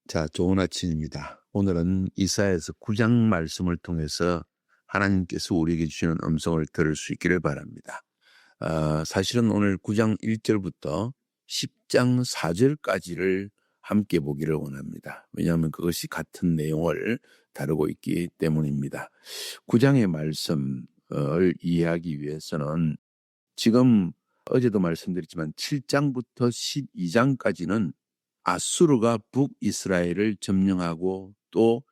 자, 좋은 아침입니다. 오늘은 이사야서 9장 말씀을 통해서 하나님께서 우리에게 주시는 음성을 들을 수 있기를 바랍니다. 사실은 오늘 9장 1절부터 10장 4절까지를 함께 보기를 원합니다. 왜냐하면 그것이 같은 내용을 다루고 있기 때문입니다. 9장의 말씀을 이해하기 위해서는 지금 어제도 말씀드렸지만 7장부터 12장까지는 아수르가 북이스라엘을 점령하고 또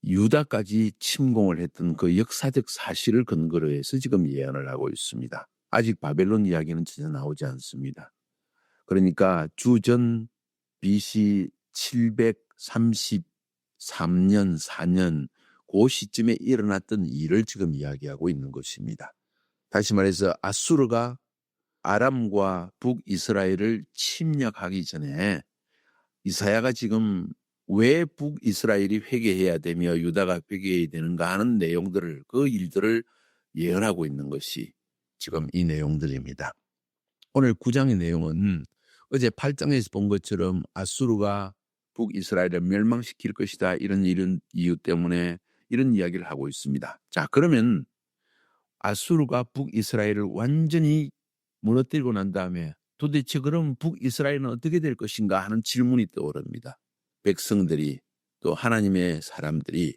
유다까지 침공을 했던 그 역사적 사실을 근거로 해서 지금 예언을 하고 있습니다. 아직 바벨론 이야기는 전혀 나오지 않습니다. 그러니까 주전 BC 733년, 4년 그 시점에 일어났던 일을 지금 이야기하고 있는 것입니다. 다시 말해서 아수르가 아람과 북이스라엘을 침략하기 전에 이사야가 지금 왜 북이스라엘이 회개해야 되며 유다가 회개해야 되는가 하는 내용들을, 그 일들을 예언하고 있는 것이 지금 이 내용들입니다. 오늘 9장의 내용은 어제 8장에서 본 것처럼 아수르가 북이스라엘을 멸망시킬 것이다, 이런 이유 때문에 이런 이야기를 하고 있습니다. 자, 그러면 아수르가 북이스라엘을 완전히 무너뜨리고 난 다음에 도대체 그럼 북이스라엘은 어떻게 될 것인가 하는 질문이 떠오릅니다. 백성들이, 또 하나님의 사람들이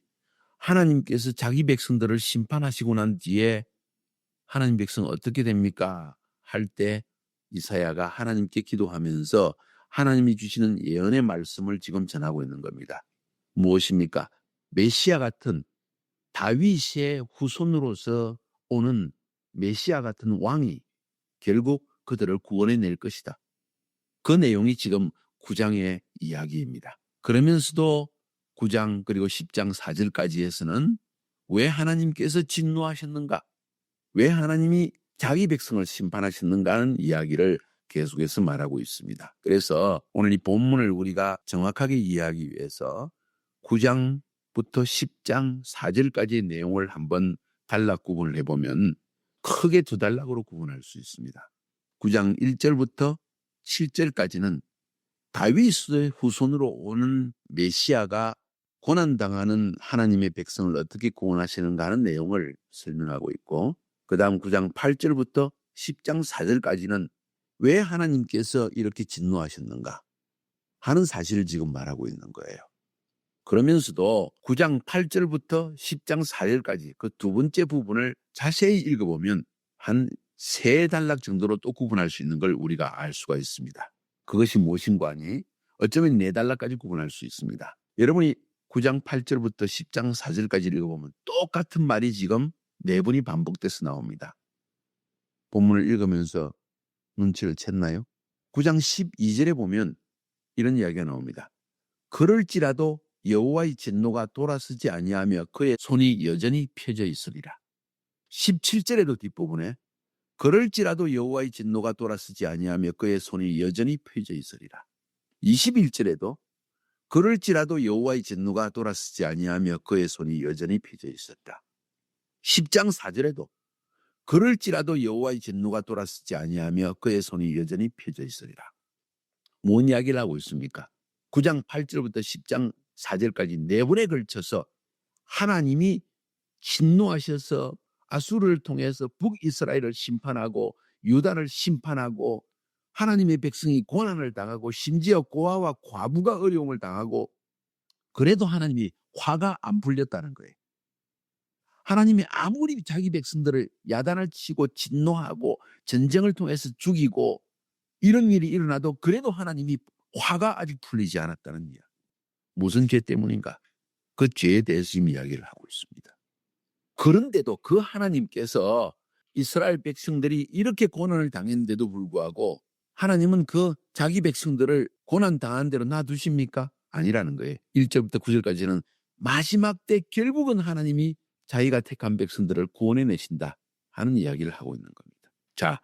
하나님께서 자기 백성들을 심판하시고 난 뒤에 하나님 백성은 어떻게 됩니까? 할 때 이사야가 하나님께 기도하면서 하나님이 주시는 예언의 말씀을 지금 전하고 있는 겁니다. 무엇입니까? 메시아 같은, 다윗의 후손으로서 오는 메시아 같은 왕이 결국 그들을 구원해낼 것이다. 그 내용이 지금 9장의 이야기입니다. 그러면서도 9장 그리고 10장 4절까지에서는 왜 하나님께서 진노하셨는가, 왜 하나님이 자기 백성을 심판하셨는가 하는 이야기를 계속해서 말하고 있습니다. 그래서 오늘 이 본문을 우리가 정확하게 이해하기 위해서 9장부터 10장 4절까지의 내용을 한번 단락 구분을 해보면 크게 두 단락으로 구분할 수 있습니다. 9장 1절부터 7절까지는 다윗의 후손으로 오는 메시아가 고난당하는 하나님의 백성을 어떻게 구원하시는가 하는 내용을 설명하고 있고, 그 다음 9장 8절부터 10장 4절까지는 왜 하나님께서 이렇게 진노하셨는가 하는 사실을 지금 말하고 있는 거예요. 그러면서도 9장 8절부터 10장 4절까지 그 두 번째 부분을 자세히 읽어보면 한 세 단락 정도로 또 구분할 수 있는 걸 우리가 알 수가 있습니다. 그것이 무엇인가 하니 어쩌면 네 단락까지 구분할 수 있습니다. 여러분이 9장 8절부터 10장 4절까지 읽어보면 똑같은 말이 지금 네 번이 반복돼서 나옵니다. 본문을 읽으면서 눈치를 챘나요? 9장 12절에 보면 이런 이야기가 나옵니다. 그럴지라도 여호와의 진노가 돌아서지 아니하며 그의 손이 여전히 펴져 있으리라. 17절에도 뒷부분에 그럴지라도 여호와의 진노가 돌아서지 아니하며 그의 손이 여전히 펴져 있으리라. 21절에도 그럴지라도 여호와의 진노가 돌아서지 아니하며 그의 손이 여전히 펴져 있었다. 10장 4절에도 그럴지라도 여호와의 진노가 돌아서지 아니하며 그의 손이 여전히 펴져 있으리라. 뭔 이야기를 하고 있습니까? 9장 8절부터 10장 4절까지 네 번에 걸쳐서 하나님이 진노하셔서 아수르를 통해서 북이스라엘을 심판하고 유다를 심판하고 하나님의 백성이 고난을 당하고 심지어 고아와 과부가 어려움을 당하고 그래도 하나님이 화가 안 풀렸다는 거예요. 하나님이 아무리 자기 백성들을 야단을 치고 진노하고 전쟁을 통해서 죽이고 이런 일이 일어나도 그래도 하나님이 화가 아직 풀리지 않았다는 이야기. 무슨 죄 때문인가? 그 죄에 대해서 지금 이야기를 하고 있습니다. 그런데도 그 하나님께서 이스라엘 백성들이 이렇게 고난을 당했는데도 불구하고 하나님은 그 자기 백성들을 고난 당한 대로 놔두십니까? 아니라는 거예요. 1절부터 9절까지는 마지막 때 결국은 하나님이 자기가 택한 백성들을 구원해내신다 하는 이야기를 하고 있는 겁니다. 자,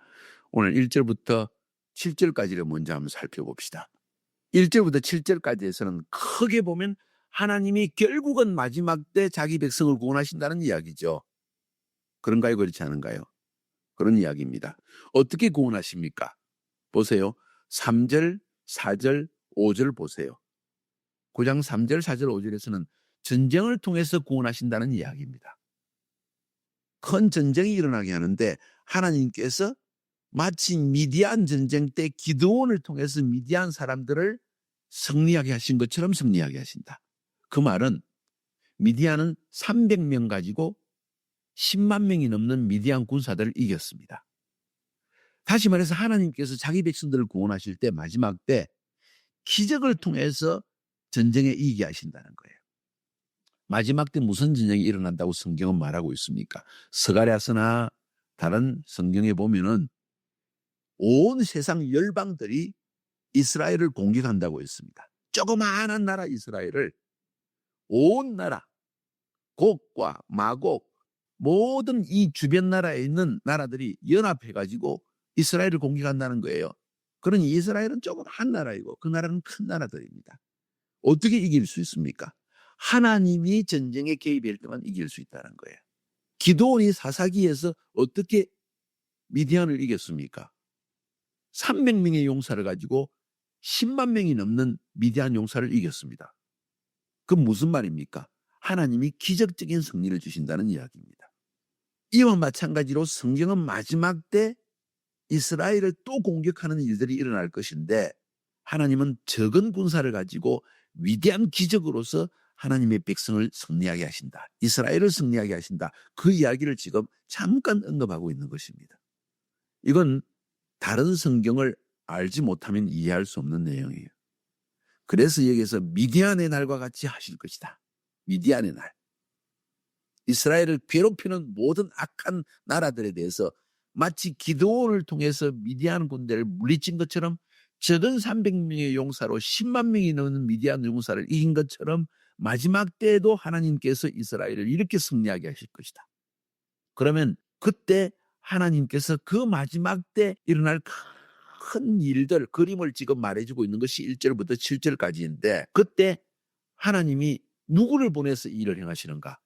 오늘 1절부터 7절까지를 먼저 한번 살펴봅시다. 1절부터 7절까지에서는 크게 보면 하나님이 결국은 마지막 때 자기 백성을 구원하신다는 이야기죠. 그런가요? 그렇지 않은가요? 그런 이야기입니다. 어떻게 구원하십니까? 보세요. 3절, 4절, 5절 보세요. 9장 3절, 4절, 5절에서는 전쟁을 통해서 구원하신다는 이야기입니다. 큰 전쟁이 일어나게 하는데 하나님께서 마치 미디안 전쟁 때 기드온을 통해서 미디안 사람들을 승리하게 하신 것처럼 승리하게 하신다. 그 말은 미디안은 300명 가지고 10만 명이 넘는 미디안 군사들을 이겼습니다. 다시 말해서 하나님께서 자기 백성들을 구원하실 때 마지막 때 기적을 통해서 전쟁에 이기게 하신다는 거예요. 마지막 때 무슨 전쟁이 일어난다고 성경은 말하고 있습니까? 스가랴서나 다른 성경에 보면은 온 세상 열방들이 이스라엘을 공격한다고 했습니다. 조그마한 나라 이스라엘을 온 나라, 곡과 마곡, 모든 이 주변 나라에 있는 나라들이 연합해가지고 이스라엘을 공격한다는 거예요. 그러니 이스라엘은 조그마한 나라이고 그 나라는 큰 나라들입니다. 어떻게 이길 수 있습니까? 하나님이 전쟁에 개입할 때만 이길 수 있다는 거예요. 기드온이 사사기에서 어떻게 미디안을 이겼습니까? 300명의 용사를 가지고 10만 명이 넘는 미디안 용사를 이겼습니다. 그 무슨 말입니까? 하나님이 기적적인 승리를 주신다는 이야기입니다. 이와 마찬가지로 성경은 마지막 때 이스라엘을 또 공격하는 일들이 일어날 것인데 하나님은 적은 군사를 가지고 위대한 기적으로서 하나님의 백성을 승리하게 하신다. 이스라엘을 승리하게 하신다. 그 이야기를 지금 잠깐 언급하고 있는 것입니다. 이건 다른 성경을 알지 못하면 이해할 수 없는 내용이에요. 그래서 여기서 미디안의 날과 같이 하실 것이다. 미디안의 날. 이스라엘을 괴롭히는 모든 악한 나라들에 대해서 마치 기드온을 통해서 미디안 군대를 물리친 것처럼 적은 300명의 용사로 10만 명이 넘는 미디안 용사를 이긴 것처럼 마지막 때에도 하나님께서 이스라엘을 이렇게 승리하게 하실 것이다. 그러면 그때 하나님께서 그 마지막 때 일어날 큰 일들, 그림을 지금 말해주고 있는 것이 1절부터 7절까지인데 그때 하나님이 누구를 보내서 이 일을 행하시는가?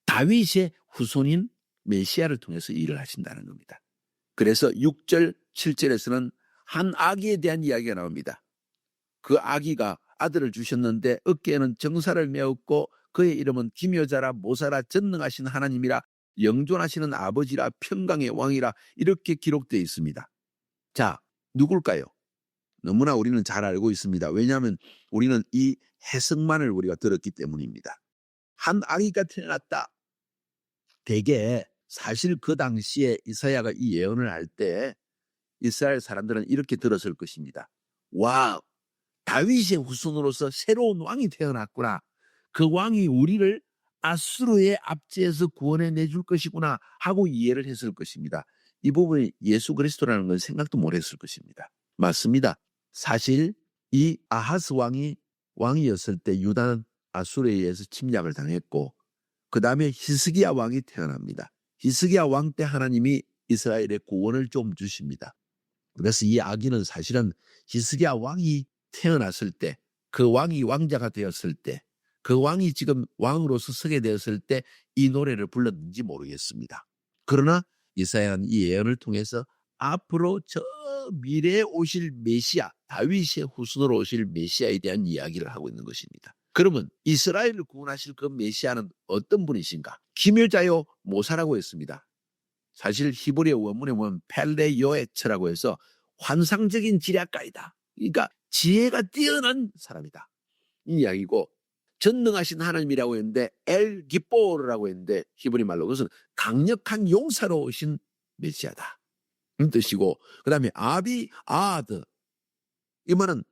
다윗의 후손인 메시아를 통해서 이 일을 하신다는 겁니다. 그래서 6절, 7절에서는 한 아기에 대한 이야기가 나옵니다. 그 아기가 아들을 주셨는데 어깨에는 정사를 메었고 그의 이름은 기묘자라 모사라 전능하신 하나님이라 영존하시는 아버지라 평강의 왕이라 이렇게 기록되어 있습니다. 자, 누굴까요? 너무나 우리는 잘 알고 있습니다. 왜냐하면 우리는 이 해석만을 우리가 들었기 때문입니다. 한 아기가 태어났다. 대개 사실 그 당시에 이사야가 이 예언을 할 때 이스라엘 사람들은 이렇게 들었을 것입니다. 와, 다윗의 후손으로서 새로운 왕이 태어났구나. 그 왕이 우리를 아수르의 압제에서 구원해 내줄 것이구나 하고 이해를 했을 것입니다. 이 부분이 예수 그리스도라는 건 생각도 못 했을 것입니다. 맞습니다. 사실 이 아하스 왕이었을 때 유다는 아수르에 의해서 침략을 당했고 그 다음에 히스기야 왕이 태어납니다. 히스기야 왕 때 하나님이 이스라엘의 구원을 좀 주십니다. 그래서 이 아기는 사실은 히스기야 왕이 태어났을 때, 그 왕이 왕자가 되었을 때, 그 왕이 지금 왕으로서 서게 되었을 때 이 노래를 불렀는지 모르겠습니다. 그러나 이사야는 이 예언을 통해서 앞으로 저 미래에 오실 메시아, 다윗의 후손으로 오실 메시아에 대한 이야기를 하고 있는 것입니다. 그러면 이스라엘을 구원하실 그 메시아는 어떤 분이신가? 기묘자요 모사라고 했습니다. 사실 히브리어 원문에 보면 펠레요에츠라고 해서 환상적인 지략가이다. 그러니까 지혜가 뛰어난 사람이다. 이 이야기고 전능하신 하나님이라고 했는데 엘 기뽀르라고 했는데 히브리 말로 그것은 강력한 용사로 오신 메시아다. 이 뜻이고 그 다음에 아비 아드 이 말은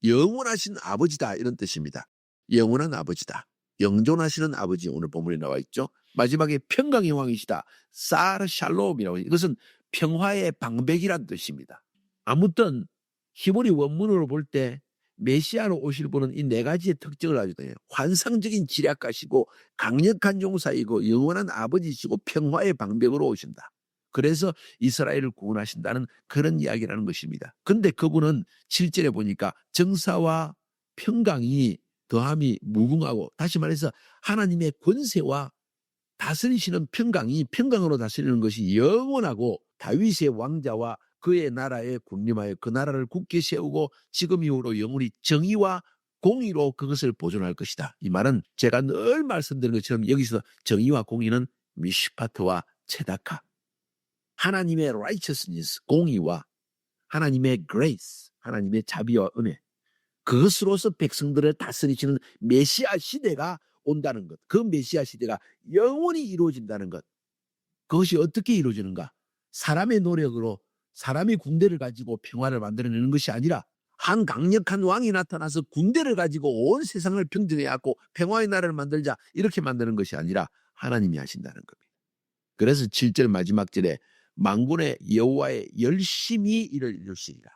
영원하신 아버지다 이런 뜻입니다. 영원한 아버지다. 영존하시는 아버지 오늘 본문에 나와 있죠. 마지막에 평강의 왕이시다. 사르 샬롬이라고 이것은 평화의 방백이란 뜻입니다. 아무튼 히브리 원문으로 볼 때 메시아로 오실 분은 이 네 가지의 특징을 가지고 있어요. 환상적인 지략가시고 강력한 용사이고 영원한 아버지시고 평화의 방백으로 오신다. 그래서 이스라엘을 구원하신다는 그런 이야기라는 것입니다. 그런데 그분은 7절에 보니까 정사와 평강이 더함이 무궁하고 다시 말해서 하나님의 권세와 다스리시는 평강이 평강으로 다스리는 것이 영원하고 다윗의 왕자와 그의 나라에 군림하여 그 나라를 굳게 세우고 지금 이후로 영원히 정의와 공의로 그것을 보존할 것이다. 이 말은 제가 늘 말씀드린 것처럼 여기서 정의와 공의는 미슈파트와 체다카, 하나님의 righteousness, 공의와 하나님의 grace, 하나님의 자비와 은혜, 그것으로서 백성들을 다스리시는 메시아 시대가 온다는 것, 그 메시아 시대가 영원히 이루어진다는 것, 그것이 어떻게 이루어지는가? 사람의 노력으로, 사람이 군대를 가지고 평화를 만들어내는 것이 아니라 한 강력한 왕이 나타나서 군대를 가지고 온 세상을 평정해갖고 평화의 나라를 만들자, 이렇게 만드는 것이 아니라 하나님이 하신다는 겁니다. 그래서 7절 마지막 절에 만군의 여호와의 열심히 일을 이루시리라.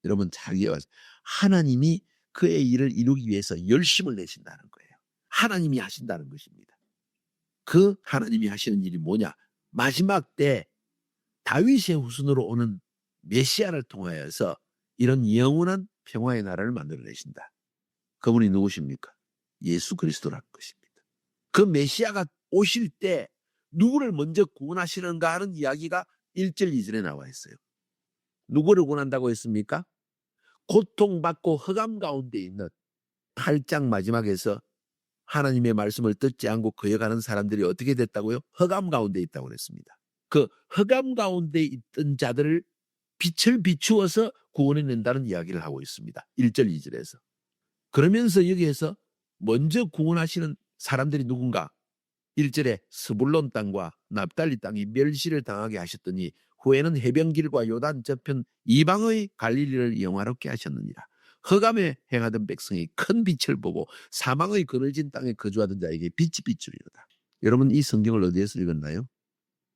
여러분 잘 기억하세요. 하나님이 그의 일을 이루기 위해서 열심을 내신다는 거예요. 하나님이 하신다는 것입니다. 그 하나님이 하시는 일이 뭐냐? 마지막 때 다윗의 후손으로 오는 메시아를 통하여서 이런 영원한 평화의 나라를 만들어내신다. 그분이 누구십니까? 예수 그리스도라는 것입니다. 그 메시아가 오실 때 누구를 먼저 구원하시는가 하는 이야기가 1절 2절에 나와 있어요. 누구를 구원한다고 했습니까? 고통받고 흑암 가운데 있는 8장 마지막에서 하나님의 말씀을 듣지 않고 거역하는 사람들이 어떻게 됐다고요? 흑암 가운데 있다고 그랬습니다. 그 흑암 가운데 있던 자들을 빛을 비추어서 구원해낸다는 이야기를 하고 있습니다. 1절 2절에서. 그러면서 여기에서 먼저 구원하시는 사람들이 누군가? 1절에 스불론 땅과 납달리 땅이 멸시를 당하게 하셨더니 후에는 해변길과 요단 저편 이방의 갈릴리를 영화롭게 하셨느니라. 흑암에 행하던 백성이 큰 빛을 보고 사망의 그늘진 땅에 거주하던 자에게 빛이 비추리로다. 여러분 이 성경을 어디에서 읽었나요?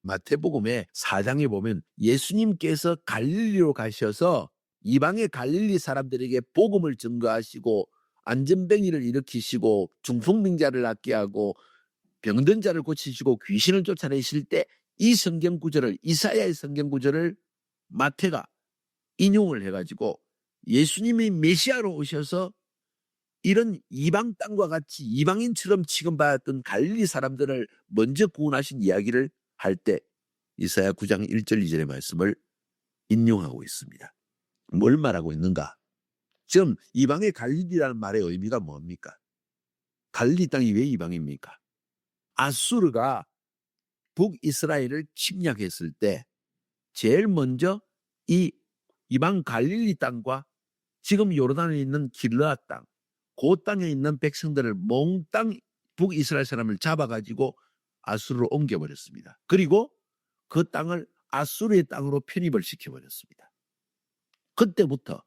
마태복음의 4장에 보면 예수님께서 갈릴리로 가셔서 이방의 갈릴리 사람들에게 복음을 증거하시고 안전병이를 일으키시고 중풍병자를 낫게 하고 병든 자를 고치시고 귀신을 쫓아내실 때 이 성경 구절을, 이사야의 성경 구절을 마태가 인용을 해가지고 예수님이 메시아로 오셔서 이런 이방 땅과 같이 이방인처럼 취급받았던 갈릴리 사람들을 먼저 구원하신 이야기를 할 때 이사야 9장 1절 2절의 말씀을 인용하고 있습니다. 뭘 말하고 있는가? 지금 이방의 갈릴리라는 말의 의미가 뭡니까? 갈릴리 땅이 왜 이방입니까? 아수르가 북이스라엘을 침략했을 때 제일 먼저 이 이방 갈릴리 땅과 지금 요르단에 있는 길르앗 땅, 그 땅에 있는 백성들을 몽땅 북이스라엘 사람을 잡아가지고 아수르로 옮겨버렸습니다. 그리고 그 땅을 아수르의 땅으로 편입을 시켜버렸습니다. 그때부터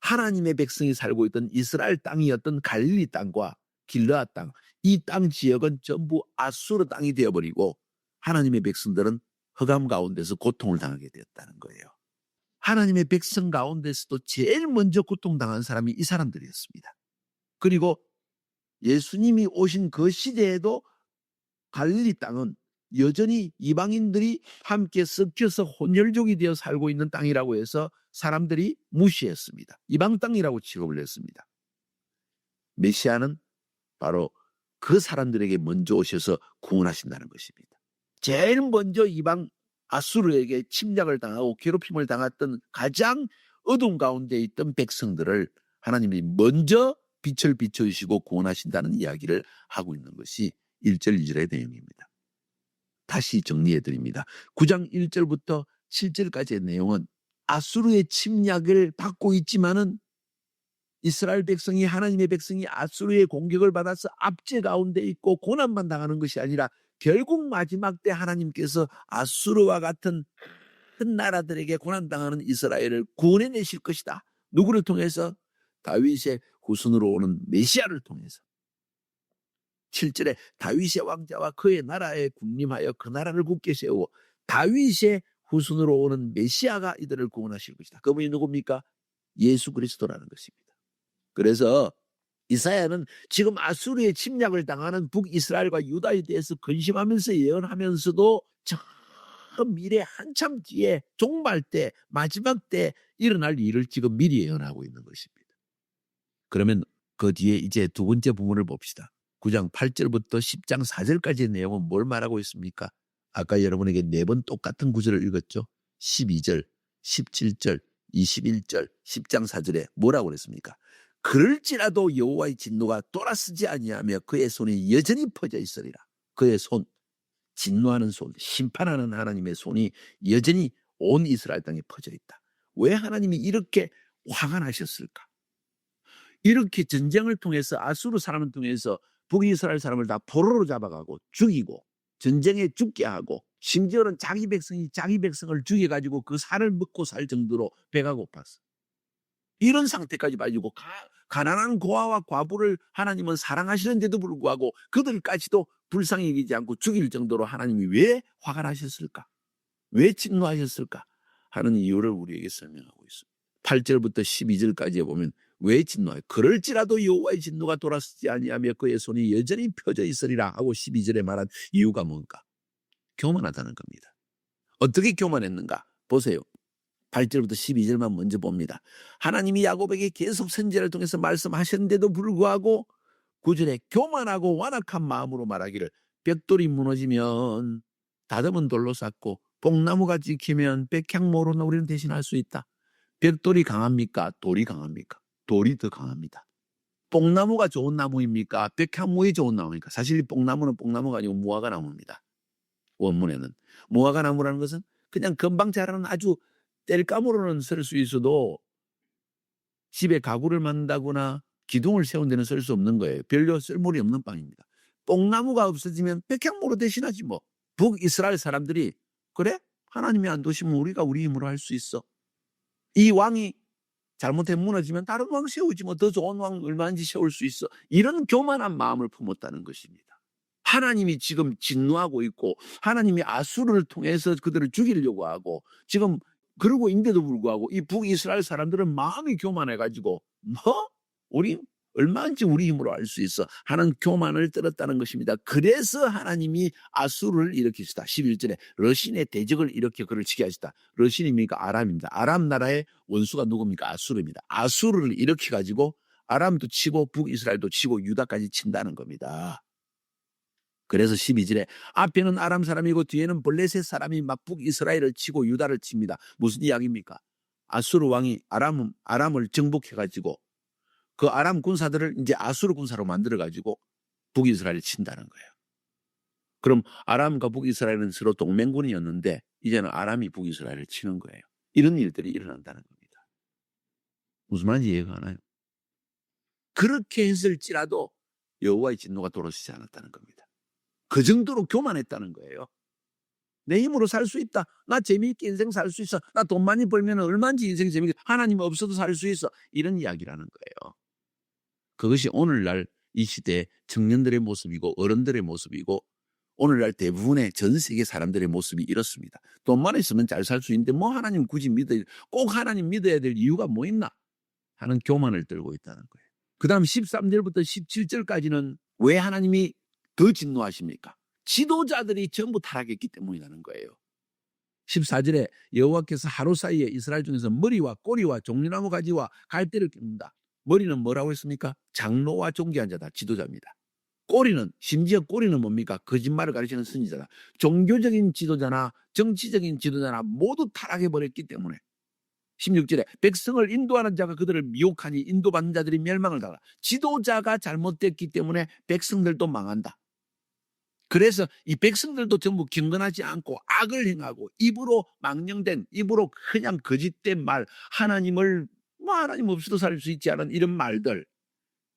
하나님의 백성이 살고 있던 이스라엘 땅이었던 갈릴리 땅과 길르앗 땅, 이 땅 지역은 전부 아수르 땅이 되어버리고 하나님의 백성들은 흑암 가운데서 고통을 당하게 되었다는 거예요. 하나님의 백성 가운데서도 제일 먼저 고통당한 사람이 이 사람들이었습니다. 그리고 예수님이 오신 그 시대에도 갈릴리 땅은 여전히 이방인들이 함께 섞여서 혼혈족이 되어 살고 있는 땅이라고 해서 사람들이 무시했습니다. 이방 땅이라고 취급을 했습니다. 메시아는 바로 그 사람들에게 먼저 오셔서 구원하신다는 것입니다. 제일 먼저 이방 아수르에게 침략을 당하고 괴롭힘을 당했던 가장 어둠 가운데 있던 백성들을 하나님이 먼저 빛을 비춰주시고 구원하신다는 이야기를 하고 있는 것이 1절 2절의 내용입니다. 다시 정리해드립니다. 9장 1절부터 7절까지의 내용은 아수르의 침략을 받고 있지만은 이스라엘 백성이, 하나님의 백성이 아수르의 공격을 받아서 압제 가운데 있고 고난만 당하는 것이 아니라 결국 마지막 때 하나님께서 아수르와 같은 큰 나라들에게 고난당하는 이스라엘을 구원해내실 것이다. 누구를 통해서? 다윗의 후손으로 오는 메시아를 통해서. 7절에 다윗의 왕자와 그의 나라에 군림하여 그 나라를 굳게 세우고 다윗의 후손으로 오는 메시아가 이들을 구원하실 것이다. 그분이 누굽니까? 예수 그리스도라는 것입니다. 그래서 이사야는 지금 아수르의 침략을 당하는 북이스라엘과 유다에 대해서 근심하면서 예언하면서도 저 미래 한참 뒤에 종말 때, 마지막 때 일어날 일을 지금 미리 예언하고 있는 것입니다. 그러면 그 뒤에 이제 두 번째 부분을 봅시다. 9장 8절부터 10장 4절까지의 내용은 뭘 말하고 있습니까? 아까 여러분에게 4번 똑같은 구절을 읽었죠. 12절, 17절, 21절, 10장 4절에 뭐라고 그랬습니까? 그럴지라도 여호와의 진노가 돌아서지 아니하며 그의 손이 여전히 퍼져 있으리라. 그의 손, 진노하는 손, 심판하는 하나님의 손이 여전히 온 이스라엘 땅에 퍼져 있다. 왜 하나님이 이렇게 화가 나셨을까? 이렇게 전쟁을 통해서 아수르 사람을 통해서 북이스라엘 사람을 다 포로로 잡아가고 죽이고 전쟁에 죽게 하고 심지어는 자기 백성이 자기 백성을 죽여가지고 그 살을 먹고 살 정도로 배가 고팠어. 이런 상태까지 빠지고 가난한 고아와 과부를 하나님은 사랑하시는데도 불구하고 그들까지도 불쌍히 여기지 않고 죽일 정도로 하나님이 왜 화가 나셨을까? 왜 진노하셨을까? 하는 이유를 우리에게 설명하고 있습니다. 8절부터 12절까지에 보면 왜 진노해요? 그럴지라도 여호와의 진노가 돌아서지 아니하며 그의 손이 여전히 펴져 있으리라 하고 12절에 말한 이유가 뭔가? 교만하다는 겁니다. 어떻게 교만했는가? 보세요. 8절부터 12절만 먼저 봅니다. 하나님이 야곱에게 계속 선지자를 통해서 말씀하셨는데도 불구하고 9절에 교만하고 완악한 마음으로 말하기를 벽돌이 무너지면 다듬은 돌로 쌓고 뽕나무가 찍히면 백향모로 우리는 대신할 수 있다. 벽돌이 강합니까? 돌이 강합니까? 돌이 더 강합니다. 뽕나무가 좋은 나무입니까? 백향모이 좋은 나무입니까? 사실 뽕나무는 뽕나무가 아니고 무화과 나무입니다. 원문에는. 무화과 나무라는 것은 그냥 금방 자라는 아주 땔감으로는 쓸 수 있어도 집에 가구를 만든다거나 기둥을 세운 데는 쓸 수 없는 거예요. 별로 쓸모리 없는 빵입니다. 뽕나무가 없어지면 백향모로 대신하지 뭐. 북이스라엘 사람들이 그래? 하나님이 안 도시면 우리가 우리 힘으로 할 수 있어. 이 왕이 잘못해 무너지면 다른 왕 세우지 뭐. 더 좋은 왕 얼마든지 세울 수 있어. 이런 교만한 마음을 품었다는 것입니다. 하나님이 지금 진노하고 있고 하나님이 아수르를 통해서 그들을 죽이려고 하고 지금 그러고 있는데도 불구하고 이 북이스라엘 사람들은 마음이 교만해가지고 뭐? 우리 얼마든지 우리 힘으로 할 수 있어 하는 교만을 떨었다는 것입니다. 그래서 하나님이 아수르를 일으키시다. 11절에 러신의 대적을 일으켜 그를 치게 하시다. 러신입니까? 아람입니다. 아람 나라의 원수가 누굽니까? 아수르입니다. 아수르를 일으켜가지고 아람도 치고 북이스라엘도 치고 유다까지 친다는 겁니다. 그래서 12절에 앞에는 아람 사람이고 뒤에는 블레셋 사람이 막 북이스라엘을 치고 유다를 칩니다. 무슨 이야기입니까? 아수르 왕이 아람을 정복해가지고 그 아람 군사들을 이제 아수르 군사로 만들어가지고 북이스라엘을 친다는 거예요. 그럼 아람과 북이스라엘은 서로 동맹군이었는데 이제는 아람이 북이스라엘을 치는 거예요. 이런 일들이 일어난다는 겁니다. 무슨 말인지 이해가 가나요? 그렇게 했을지라도 여호와의 진노가 돌아서지 않았다는 겁니다. 그 정도로 교만했다는 거예요. 내 힘으로 살 수 있다. 나 재미있게 인생 살 수 있어. 나 돈 많이 벌면 얼마든지 인생 재미있게 하나님 없어도 살 수 있어. 이런 이야기라는 거예요. 그것이 오늘날 이 시대의 청년들의 모습이고 어른들의 모습이고 오늘날 대부분의 전 세계 사람들의 모습이 이렇습니다. 돈만 있으면 잘 살 수 있는데 뭐 하나님 굳이 꼭 하나님 믿어야 될 이유가 뭐 있나 하는 교만을 들고 있다는 거예요. 그 다음 13절부터 17절까지는 왜 하나님이 더 진노하십니까? 지도자들이 전부 타락했기 때문이라는 거예요. 14절에 여호와께서 하루 사이에 이스라엘 중에서 머리와 꼬리와 종려나무 가지와 갈대를 깁니다. 머리는 뭐라고 했습니까? 장로와 존귀한 자다. 지도자입니다. 꼬리는 심지어 꼬리는 뭡니까? 거짓말을 가르치는 선지자다. 종교적인 지도자나 정치적인 지도자나 모두 타락해버렸기 때문에 16절에 백성을 인도하는 자가 그들을 미혹하니 인도받는 자들이 멸망을 당한다. 지도자가 잘못됐기 때문에 백성들도 망한다. 그래서 이 백성들도 전부 경건하지 않고 악을 행하고 입으로 망령된 입으로 그냥 거짓된 말 하나님을 뭐 하나님 없이도 살 수 있지 않은 이런 말들.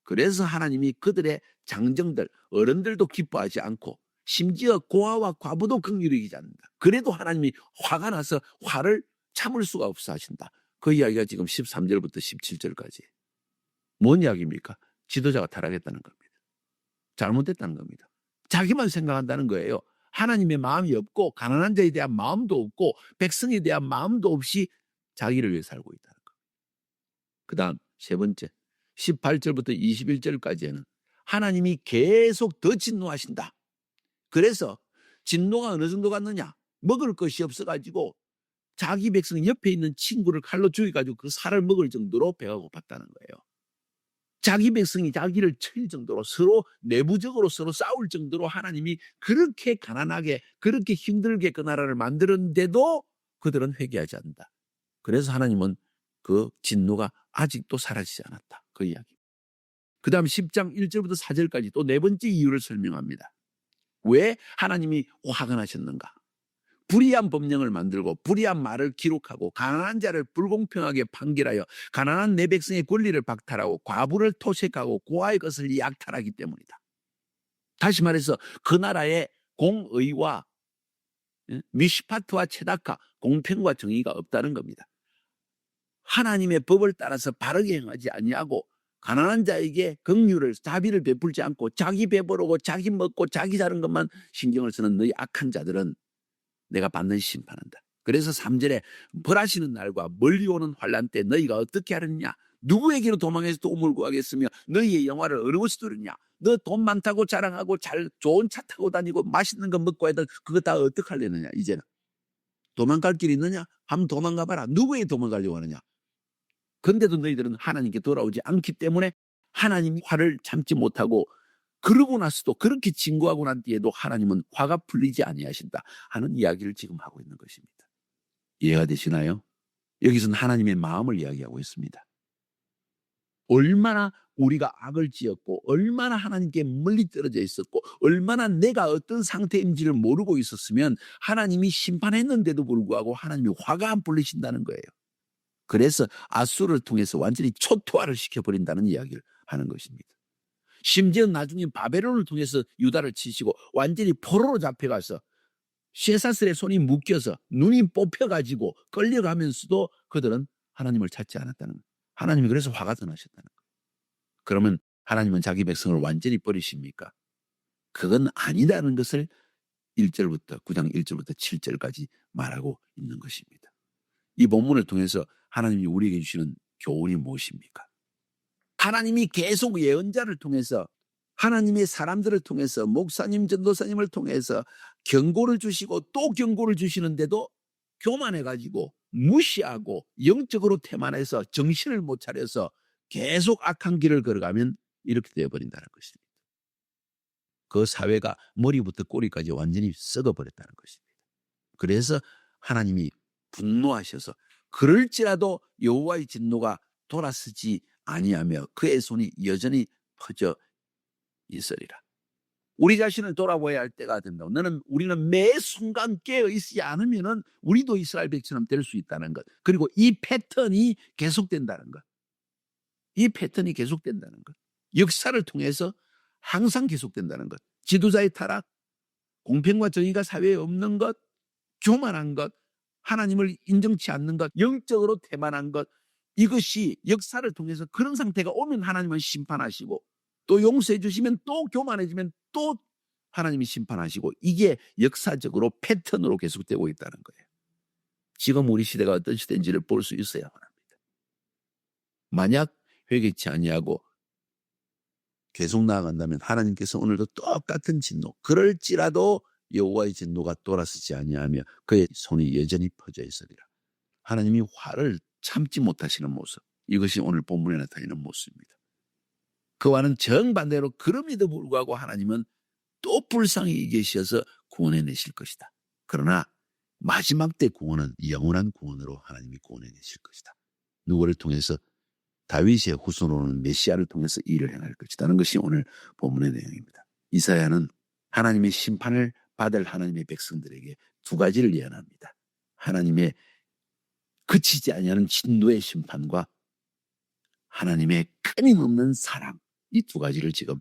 그래서 하나님이 그들의 장정들 어른들도 기뻐하지 않고 심지어 고아와 과부도 긍휼히 여기지 않는다. 그래도 하나님이 화가 나서 화를 참을 수가 없어 하신다. 그 이야기가 지금 13절부터 17절까지. 뭔 이야기입니까? 지도자가 타락했다는 겁니다. 잘못됐다는 겁니다. 자기만 생각한다는 거예요. 하나님의 마음이 없고 가난한 자에 대한 마음도 없고 백성에 대한 마음도 없이 자기를 위해 살고 있다는 겁니다. 그 다음 세 번째 18절부터 21절까지는 하나님이 계속 더 진노하신다. 그래서 진노가 어느 정도 갔느냐? 먹을 것이 없어가지고 자기 백성 옆에 있는 친구를 칼로 죽여가지고 그 살을 먹을 정도로 배가 고팠다는 거예요. 자기 백성이 자기를 칠 정도로 서로 내부적으로 서로 싸울 정도로 하나님이 그렇게 가난하게 그렇게 힘들게 그 나라를 만들었는데도 그들은 회개하지 않는다. 그래서 하나님은 그 진노가 아직도 사라지지 않았다. 그 이야기. 그 다음 10장 1절부터 4절까지 또 네 번째 이유를 설명합니다. 왜 하나님이 화가 나셨는가? 불의한 법령을 만들고 불의한 말을 기록하고 가난한 자를 불공평하게 판결하여 가난한 내 백성의 권리를 박탈하고 과부를 토색하고 고아의 것을 약탈하기 때문이다. 다시 말해서 그 나라에 공의와 미시파트와 체다카, 공평과 정의가 없다는 겁니다. 하나님의 법을 따라서 바르게 행하지 아니하고 가난한 자에게 긍휼을 자비를 베풀지 않고 자기 배부르고 자기 먹고 자기 자른 것만 신경을 쓰는 너희 악한 자들은 내가 반드시 심판한다. 그래서 3절에 벌하시는 날과 멀리 오는 환난 때 너희가 어떻게 하느냐? 누구에게로 도망해서 도움을 구하겠으며 너희의 영화를 어느 곳에 두느냐? 너 돈 많다고 자랑하고 좋은 차 타고 다니고 맛있는 거 먹고 해도 그거 다 어떻게 하려느냐? 이제는 도망갈 길이 있느냐? 한번 도망가 봐라. 누구에게 도망가려고 하느냐? 근데도 너희들은 하나님께 돌아오지 않기 때문에 하나님이 화를 참지 못하고 그러고 나서도 그렇게 진고하고 난 뒤에도 하나님은 화가 풀리지 아니하신다 하는 이야기를 지금 하고 있는 것입니다. 이해가 되시나요? 여기서는 하나님의 마음을 이야기하고 있습니다. 얼마나 우리가 악을 지었고 얼마나 하나님께 멀리 떨어져 있었고 얼마나 내가 어떤 상태인지를 모르고 있었으면 하나님이 심판했는데도 불구하고 하나님이 화가 안 풀리신다는 거예요. 그래서 아수르를 통해서 완전히 초토화를 시켜버린다는 이야기를 하는 것입니다. 심지어 나중에 바벨론을 통해서 유다를 치시고 완전히 포로로 잡혀가서 쇠사슬에 손이 묶여서 눈이 뽑혀가지고 끌려가면서도 그들은 하나님을 찾지 않았다는 거예요. 하나님이 그래서 화가 더 나셨다는 거예요. 그러면 하나님은 자기 백성을 완전히 버리십니까? 그건 아니라는 것을 1절부터 9장 1절부터 7절까지 말하고 있는 것입니다. 이 본문을 통해서 하나님이 우리에게 주시는 교훈이 무엇입니까? 하나님이 계속 예언자를 통해서 하나님의 사람들을 통해서 목사님, 전도사님을 통해서 경고를 주시고 또 경고를 주시는데도 교만해가지고 무시하고 영적으로 태만해서 정신을 못 차려서 계속 악한 길을 걸어가면 이렇게 되어버린다는 것입니다. 그 사회가 머리부터 꼬리까지 완전히 썩어버렸다는 것입니다. 그래서 하나님이 분노하셔서 그럴지라도 여호와의 진노가 돌아서지 아니하며 그의 손이 여전히 퍼져 있으리라. 우리 자신을 돌아보아야 할 때가 된다고. 우리는 매 순간 깨어 있지 않으면은 우리도 이스라엘 백성처럼 될 수 있다는 것. 그리고 이 패턴이 계속된다는 것. 이 패턴이 계속된다는 것. 역사를 통해서 항상 계속된다는 것. 지도자의 타락, 공평과 정의가 사회에 없는 것, 교만한 것, 하나님을 인정치 않는 것, 영적으로 태만한 것, 이것이 역사를 통해서 그런 상태가 오면 하나님은 심판하시고 또 용서해 주시면 또 교만해지면 또 하나님이 심판하시고 이게 역사적으로 패턴으로 계속되고 있다는 거예요. 지금 우리 시대가 어떤 시대인지를 볼 수 있어야 합니다. 만약 회개치 아니하고 계속 나아간다면 하나님께서 오늘도 똑같은 진노, 그럴지라도 여호와의 진노가 돌아서지 아니하며 그의 손이 여전히 퍼져 있으리라. 하나님이 화를 참지 못하시는 모습, 이것이 오늘 본문에 나타나는 모습입니다. 그와는 정반대로 그럼에도 불구하고 하나님은 또 불쌍히 계셔서 구원해내실 것이다. 그러나 마지막 때 구원은 영원한 구원으로 하나님이 구원해내실 것이다. 누구를 통해서? 다윗의 후손으로는 메시아를 통해서 일을 행할 것이라는 것이 오늘 본문의 내용입니다. 이사야는 하나님의 심판을 받을 하나님의 백성들에게 두 가지를 예언합니다. 하나님의 그치지 아니하는 진노의 심판과 하나님의 끊임없는 사랑, 이 두 가지를 지금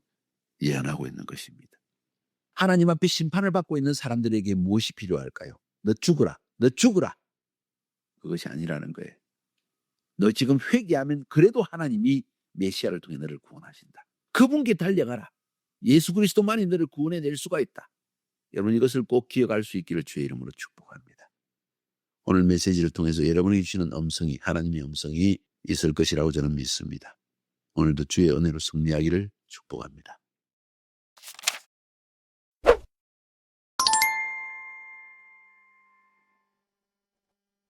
예언하고 있는 것입니다. 하나님 앞에 심판을 받고 있는 사람들에게 무엇이 필요할까요? 너 죽으라, 너 죽으라. 그것이 아니라는 거예요. 너 지금 회개하면 그래도 하나님이 메시아를 통해 너를 구원하신다. 그분께 달려가라. 예수 그리스도만이 너를 구원해낼 수가 있다. 여러분 이것을 꼭 기억할 수 있기를 주의 이름으로 축복합니다. 오늘 메시지를 통해서 여러분이 주시는 음성이, 하나님의 음성이 있을 것이라고 저는 믿습니다. 오늘도 주의 은혜로 승리하기를 축복합니다.